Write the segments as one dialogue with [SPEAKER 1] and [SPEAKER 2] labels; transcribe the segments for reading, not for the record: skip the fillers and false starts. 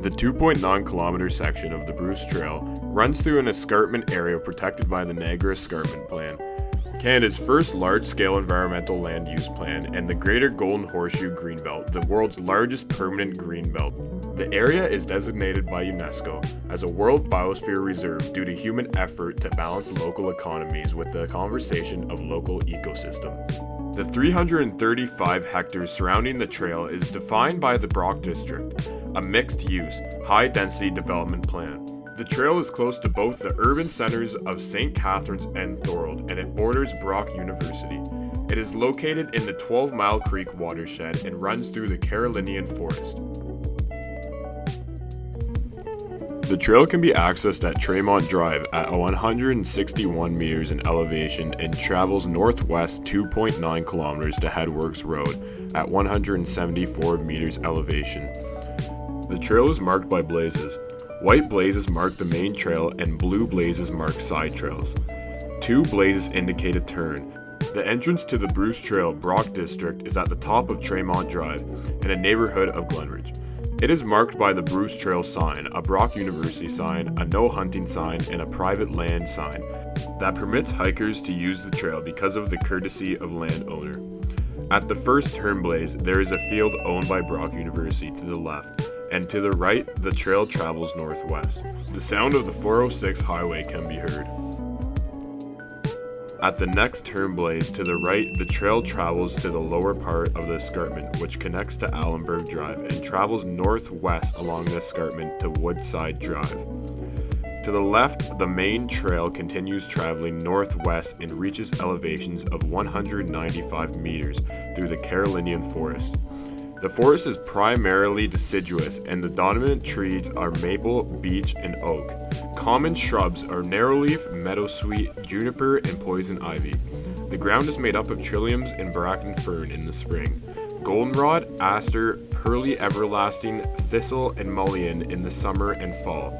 [SPEAKER 1] The 2.9-kilometer section of the Bruce Trail runs through an escarpment area protected by the Niagara Escarpment Plan, Canada's first large-scale environmental land use plan, and the Greater Golden Horseshoe Greenbelt, the world's largest permanent greenbelt. The area is designated by UNESCO as a World Biosphere Reserve due to human effort to balance local economies with the conservation of local ecosystem. The 335 hectares surrounding the trail is defined by the Brock District, a mixed-use, high-density development plan. The trail is close to both the urban centers of St. Catharines and Thorold, and it borders Brock University. It is located in the 12-Mile Creek watershed and runs through the Carolinian Forest. The trail can be accessed at Tremont Drive at 161 meters in elevation and travels northwest 2.9 kilometers to Headworks Road at 174 meters elevation. The trail is marked by blazes. White blazes mark the main trail and blue blazes mark side trails. Two blazes indicate a turn. The entrance to the Bruce Trail Brock District is at the top of Tremont Drive in a neighborhood of Glenridge. It is marked by the Bruce Trail sign, a Brock University sign, a no hunting sign, and a private land sign that permits hikers to use the trail because of the courtesy of landowner. At the first turn blaze, there is a field owned by Brock University to the left, and to the right, the trail travels northwest. The sound of the 406 highway can be heard. At the next turn blaze to the right, the trail travels to the lower part of the escarpment, which connects to Allenberg Drive, and travels northwest along the escarpment to Woodside Drive. To the left, the main trail continues traveling northwest and reaches elevations of 195 meters through the Carolinian Forest. The forest is primarily deciduous, and the dominant trees are maple, beech, and oak. Common shrubs are narrowleaf, meadowsweet, juniper, and poison ivy. The ground is made up of trilliums and bracken fern in the spring, goldenrod, aster, pearly everlasting, thistle, and mullein in the summer and fall.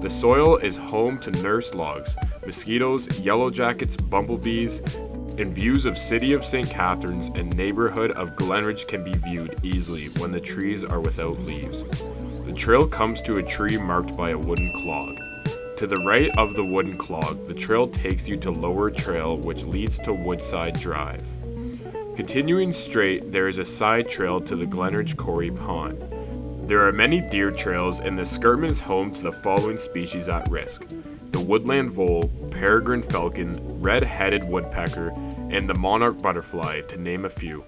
[SPEAKER 1] The soil is home to nurse logs, mosquitoes, yellow jackets, bumblebees, and views of City of St. Catharines and neighborhood of Glenridge can be viewed easily when the trees are without leaves. The trail comes to a tree marked by a wooden clog. To the right of the wooden clog, the trail takes you to Lower Trail, which leads to Woodside Drive. Continuing straight, there is a side trail to the Glenridge Quarry Pond. There are many deer trails, and the escarpment is home to the following species at risk: the woodland vole, peregrine falcon, red-headed woodpecker, and the monarch butterfly, to name a few.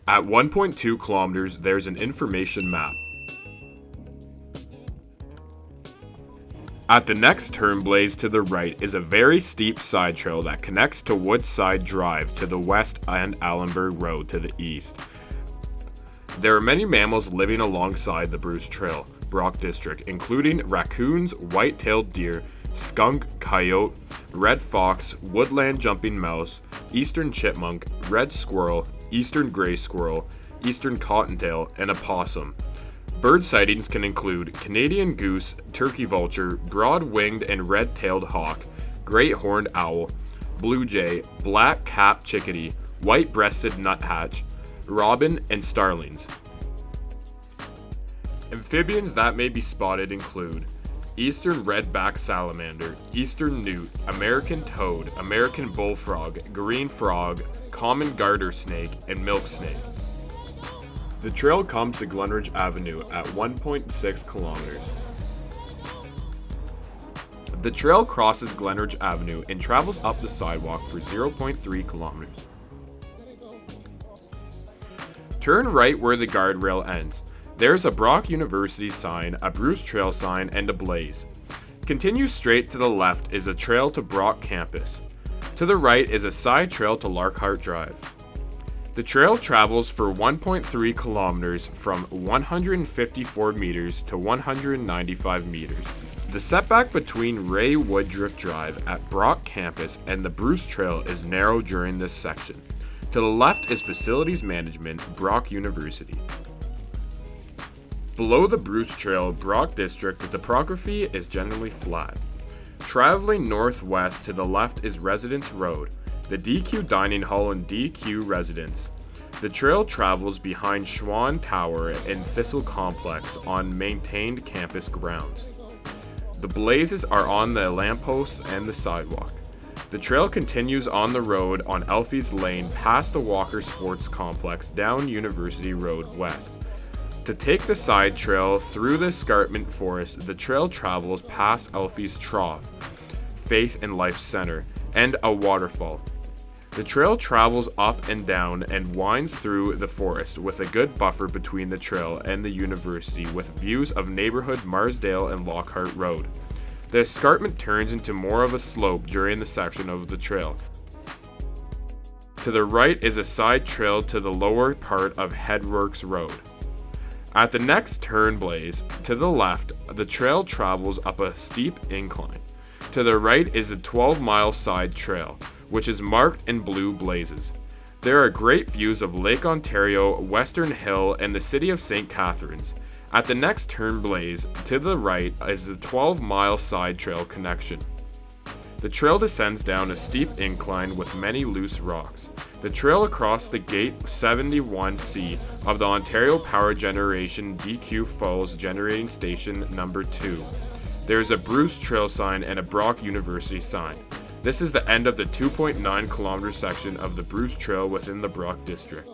[SPEAKER 1] At 1.2 kilometers, there's an information map. At the next turn blaze to the right is a very steep side trail that connects to Woodside Drive to the west and Allenberg Road to the east. There are many mammals living alongside the Bruce Trail, Brock District, including raccoons, white-tailed deer, skunk, coyote, red fox, woodland jumping mouse, eastern chipmunk, red squirrel, eastern gray squirrel, eastern cottontail, and opossum. Bird sightings can include Canadian goose, turkey vulture, broad-winged and red-tailed hawk, great horned owl, blue jay, black-capped chickadee, white-breasted nuthatch, robin, and starlings. Amphibians that may be spotted include eastern redback salamander, eastern newt, American toad, American bullfrog, green frog, common garter snake, and milk snake. The trail comes to Glenridge Avenue at 1.6 kilometers. The trail crosses Glenridge Avenue and travels up the sidewalk for 0.3 kilometers. Turn right where the guardrail ends. There's a Brock University sign, a Bruce Trail sign, and a blaze. Continue straight to the left is a trail to Brock campus. To the right is a side trail to Larkhart Drive. The trail travels for 1.3 kilometers from 154 meters to 195 meters. The setback between Ray Woodruff Drive at Brock campus and the Bruce Trail is narrow during this section. To the left is Facilities Management, Brock University. Below the Bruce Trail, Brock District, the topography is generally flat. Traveling northwest to the left is Residence Road, the DQ Dining Hall and DQ Residence. The trail travels behind Schwann Tower and Thistle Complex on maintained campus grounds. The blazes are on the lampposts and the sidewalk. The trail continues on the road on Elfies Lane past the Walker Sports Complex down University Road west. To take the side trail through the escarpment forest, the trail travels past Elfies Trough, Faith and Life Center, and a waterfall. The trail travels up and down and winds through the forest with a good buffer between the trail and the university with views of neighborhood Marsdale and Lockhart Road. The escarpment turns into more of a slope during the section of the trail. To the right is a side trail to the lower part of Headworks Road. At the next turn blaze, to the left, the trail travels up a steep incline. To the right is a 12-mile side trail, which is marked in blue blazes. There are great views of Lake Ontario, Western Hill, and the city of St. Catharines. At the next turn blaze, to the right is the 12-mile side trail connection. The trail descends down a steep incline with many loose rocks. The trail across the Gate 71C of the Ontario Power Generation DQ Falls Generating Station number 2. There is a Bruce Trail sign and a Brock University sign. This is the end of the 2.9 kilometer section of the Bruce Trail within the Brock District.